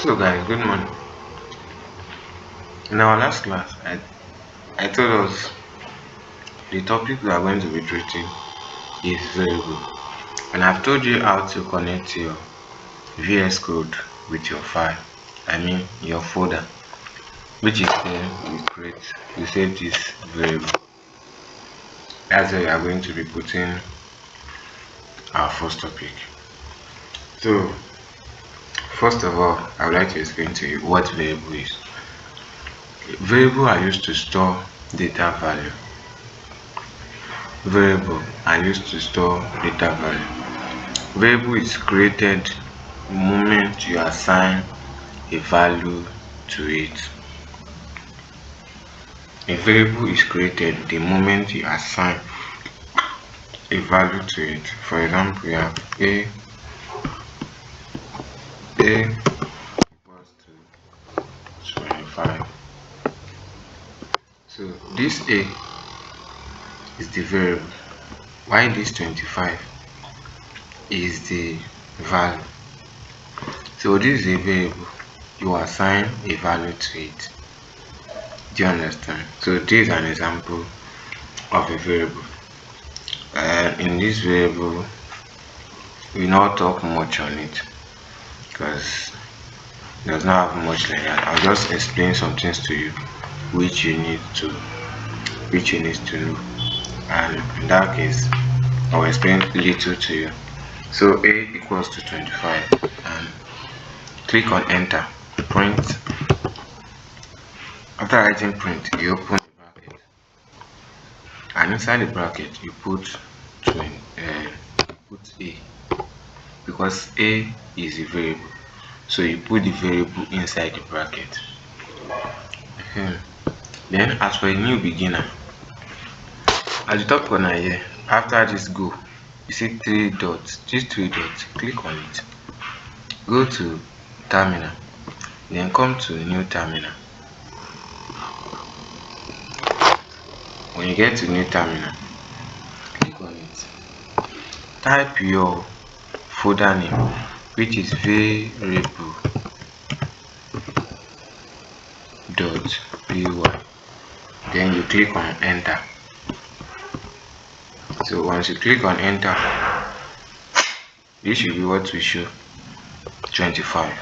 So guys, good morning. In our last class, I told us the topic we are going to be treating is variable. And I've told you how to connect your VS Code with your file. I mean your folder, which is there you save this variable. That's where we are going to be putting our first topic. So first of all, I would like to explain to you what variable is. Variable are used to store data value. Variable are used to store data value. Variable is created the moment you assign a value to it. A variable is created the moment you assign a value to it. For example, we have a equals to 25. So this a is the variable, while this 25 is the value. So this is a variable, you assign a value to it. Do you understand? So this is an example of a variable. In this variable, we not talk much on it because it does not have much like that. I'll just explain some things to you which you need to know, and in that case I'll explain little to you. So a equals to 25, and click on enter. Print. After writing print, you open the bracket, and inside the bracket you put a, because a is a variable, so you put the variable inside the bracket. Then as for a new beginner, at the top corner here, after this go, you see three dots. These three dots, click on it, go to terminal, then come to new terminal. When you get to new terminal, click on it, type your folder name, which is variable.py, then you click on enter. So once you click on enter, this should be what we show, 25.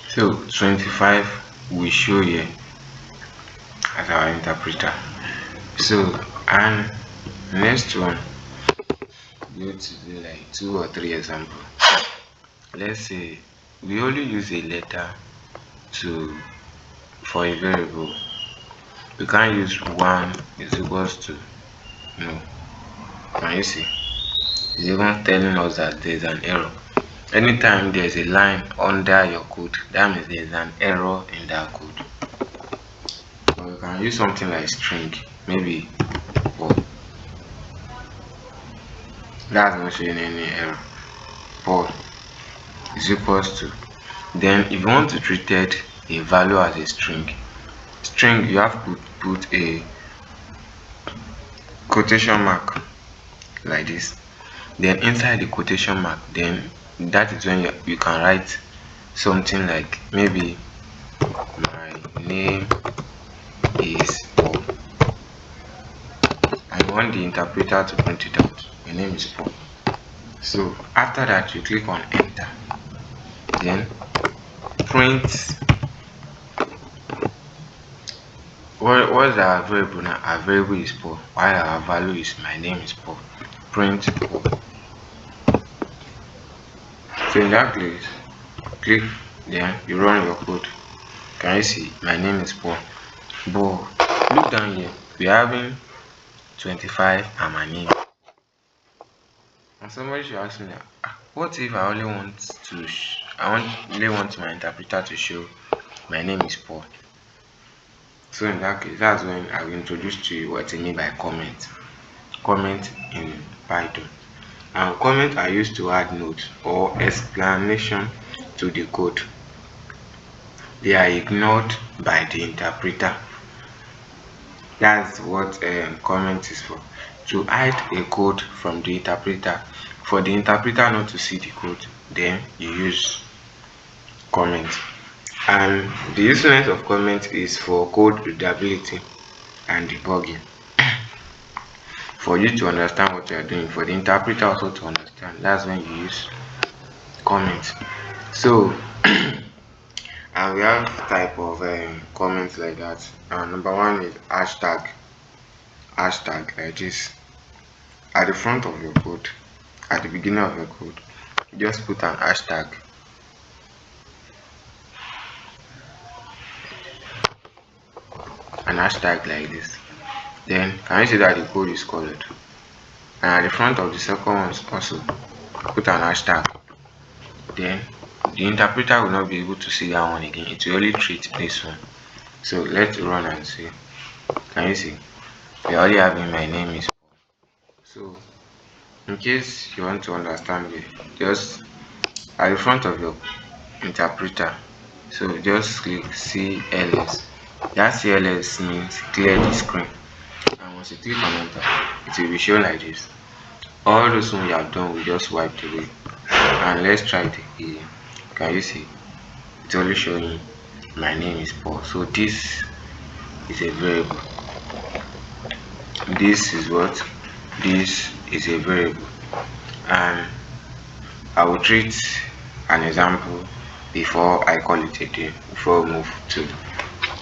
So 25 will show here as our interpreter. So, and next one, go to do like 2 or 3 examples. Let's say we only use a letter for a variable. We can't use 1 is equals to, no. Can you see? It's even telling us that there's an error. Anytime there's a line under your code, that means there's an error in that code. Or you can use something like string, maybe 4. That's not showing any error. 4 is equals to. Then if you want to treat a value as a string, you have to put a quotation mark like this. Then inside the quotation mark, then that is when you can write something like, maybe my name is Paul. I want the interpreter to print it out. My name is Paul. So after that, you click on enter, then print. What is our variable now? Our variable is Paul, while our value is my name is Paul. Print Paul. So in that place, click, then you run your code. Can you see my name is Paul? But look down here, we are having 25 and my name. And somebody should ask me that, what if I only want my interpreter to show my name is Paul? So in that case, that's when I will introduce to you what I mean by comment. Comment in Python. And comment are used to add notes or explanation to the code. They are ignored by the interpreter. That's what comment is for. To hide a code from the interpreter, for the interpreter not to see the code. then you use comment. And the usefulness of comment is for code readability and debugging, for you to understand what you are doing, for the interpreter also to understand. That's when you use comment. So and we have type of comments like that. Number one is hashtag like this. At the front of your code, at the beginning of your code, just put an hashtag like this. Then can you see that the code is colored? And at the front of the second one also put an hashtag. Then the interpreter will not be able to see that one again. It will only treat this one. So let's run and see. Can you see? We already having my name is Paul. So in case you want to understand it, just at the front of your interpreter, so just click CLS. That CLS means clear the screen, and once you click on enter, it will be shown like this. All those ones you have done will just wipe away. And let's try it again. Can you see? It's only showing my name is Paul. So this is a variable. This is what? This is a variable. And I will treat an example before I call it a day, before we move to the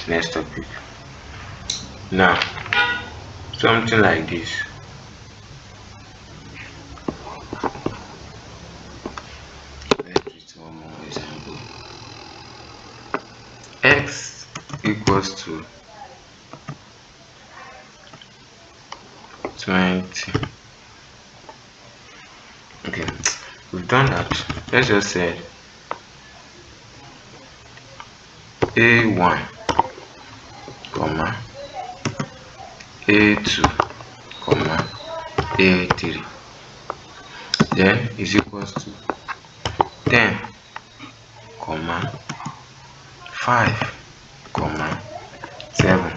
next topic. Now, something like this. Let's treat one more example. X equals to 20. Okay, we've done that. Let's just say A1 comma A2 comma A3 then is equals to 10 comma 5 comma 7.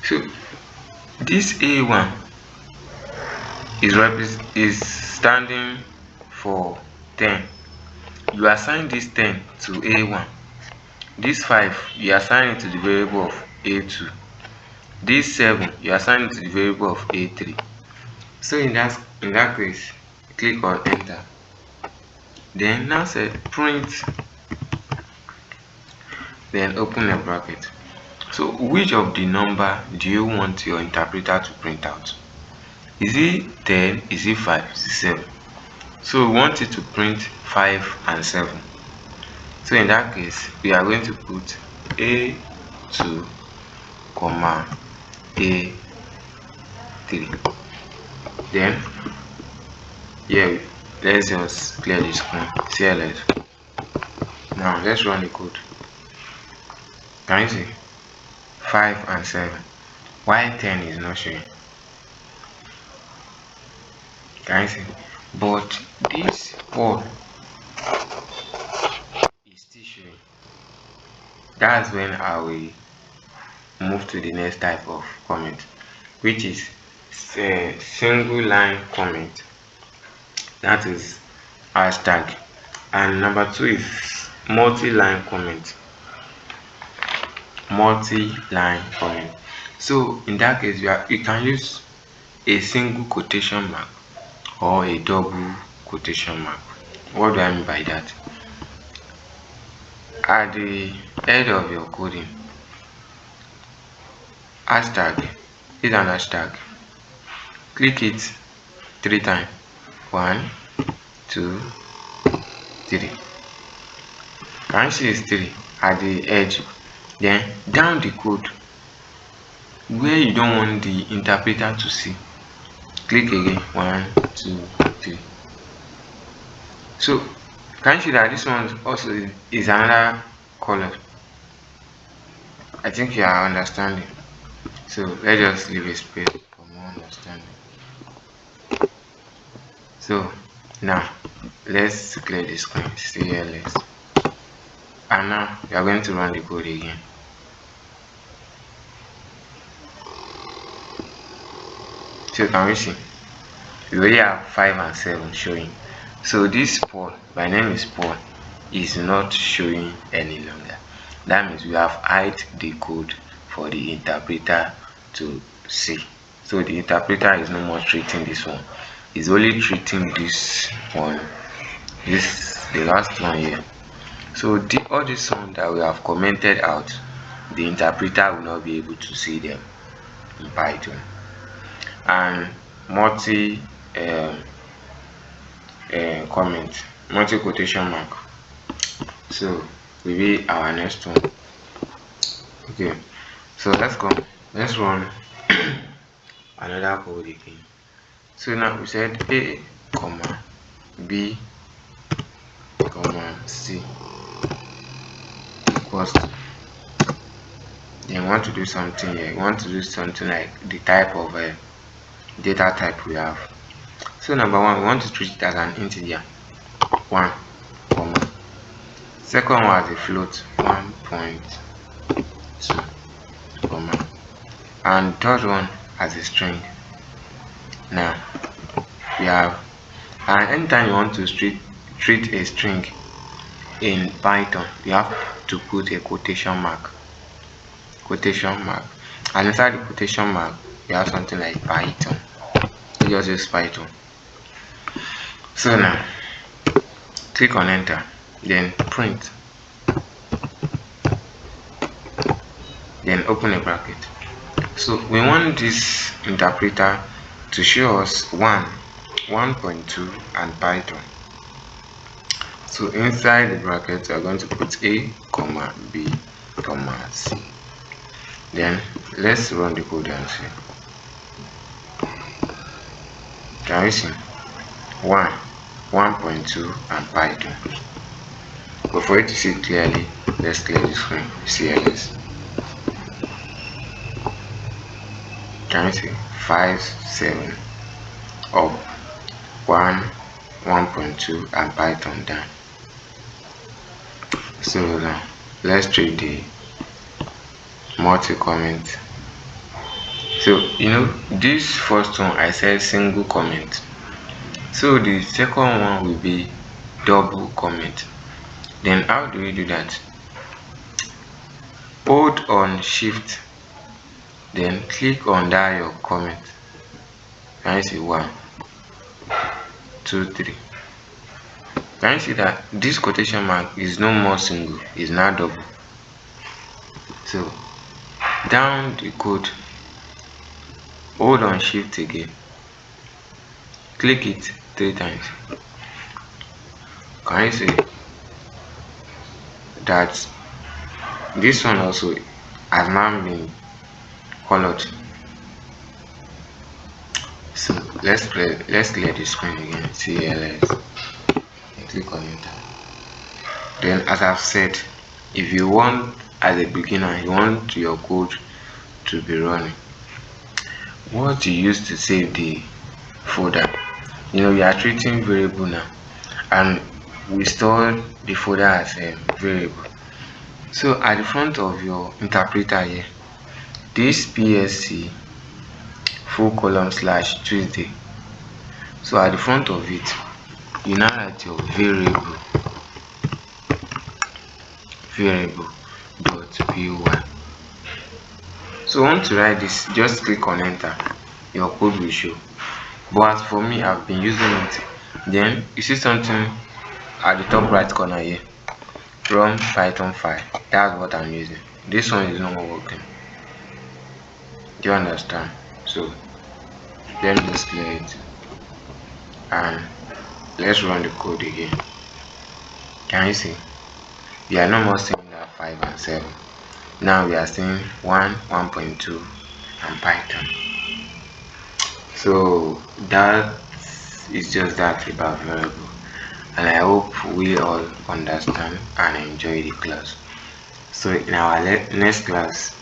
So this A1 is standing for 10. You assign this 10 to A1. This 5 you assign it to the variable of A2. This 7 you assign it to the variable of A3. So in that case, click on enter. Then now say print, then open a bracket. So which of the number do you want your interpreter to print out? Is it 10? Is it 5? Is it 7? So we want it to print 5 and 7. So in that case, we are going to put A2 comma A3. Then yeah, let's just clear the screen. CLS. Now let's run the code. Can you see? 5 and 7. Why 10 is not showing? Can you see? But this Paul is still showing. That's when I will move to the next type of comment, which is a single line comment. That is hashtag. And number 2 is multi-line comment. Multi-line comment. So in that case, you can use a single quotation mark or a double quotation mark. What do I mean by that? At the end of your coding, hashtag is an hashtag. Click it 3 times. 1, 2, 3. Can you see it's 3 at the edge? Then down the code where you don't want the interpreter to see, click again. 1, 2, 3. So can you see that this one also is another color? I think you are understanding. So let's just leave a space for more understanding. So now let's clear the screen. CLS. And now we are going to run the code again. So can we see? We already have 5 and 7 showing. So this Paul, my name is Paul, is not showing any longer. That means we have hide the code for the interpreter to see. So the interpreter is no more treating this one. It's only treating this one, the last one here. So all these ones that we have commented out, the interpreter will not be able to see them in Python. And multi comment, multi quotation mark, so will be our next one. Okay, so let's run another code again. So now we said A comma B comma C equals to, then we want to do something here. We want to do something like the type of data type we have. So number one, we want to treat it as an integer 1 comma, second one as a float 1.2 comma, and third one as a string. Now we have, and anytime you want to treat a string in Python, you have to put a quotation mark, and inside the quotation mark you have something like Python. You just use Python. So now click on enter, then print, then open a bracket. So we want this interpreter to show us 1.2 and Python. So inside the bracket we are going to put A comma B comma C. Then let's run the code and see. Can you see 1.2 and Python? But for you to see clearly, let's clear the screen. CLS. Can you see 5 7 up, 1.2 and Python down. So now let's treat the multi comment. So this first one I said single comment, so the second one will be double comment. Then how do we do that? Hold on shift, then click on that your comment. Can you see 1 2 3? Can you see that this quotation mark is no more single, is now double? So down the code, hold on shift again, click it 3 times. Can you see that this one also has now been colored? So let's clear the screen again. CLS, click on enter. Then as I've said, if you want, as a beginner, you want your code to be running, what you use to save the folder, we are treating variable now, and we store the folder as a variable. So at the front of your interpreter here, this PSC full column / Tuesday, so at the front of it you now write your variable.py. So once you write this, just click on enter, your code will show. But as for me, I've been using it. Then you see something at the top right corner here, from Python file. That's what I'm using. This one is no more working. Do you understand? So let me just clear it and let's run the code again. Can you see? We are no more seeing that 5 and 7. Now we are seeing 1.2 and Python. So that is just that about variable, and I hope we all understand and enjoy the class. So in our next class,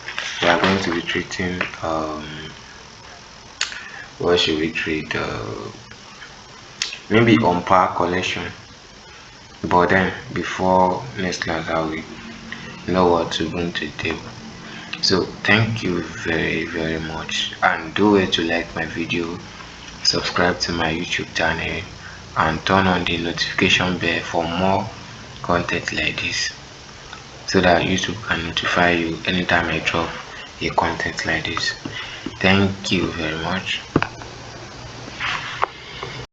we are going to be treating what should we treat? Maybe unpack collection. But then before next class, I will know what to bring to the table. So thank you very much, and do it to like my video, subscribe to my YouTube channel, and turn on the notification bell for more content like this, so that YouTube can notify you anytime I drop a content like this. Thank you very much.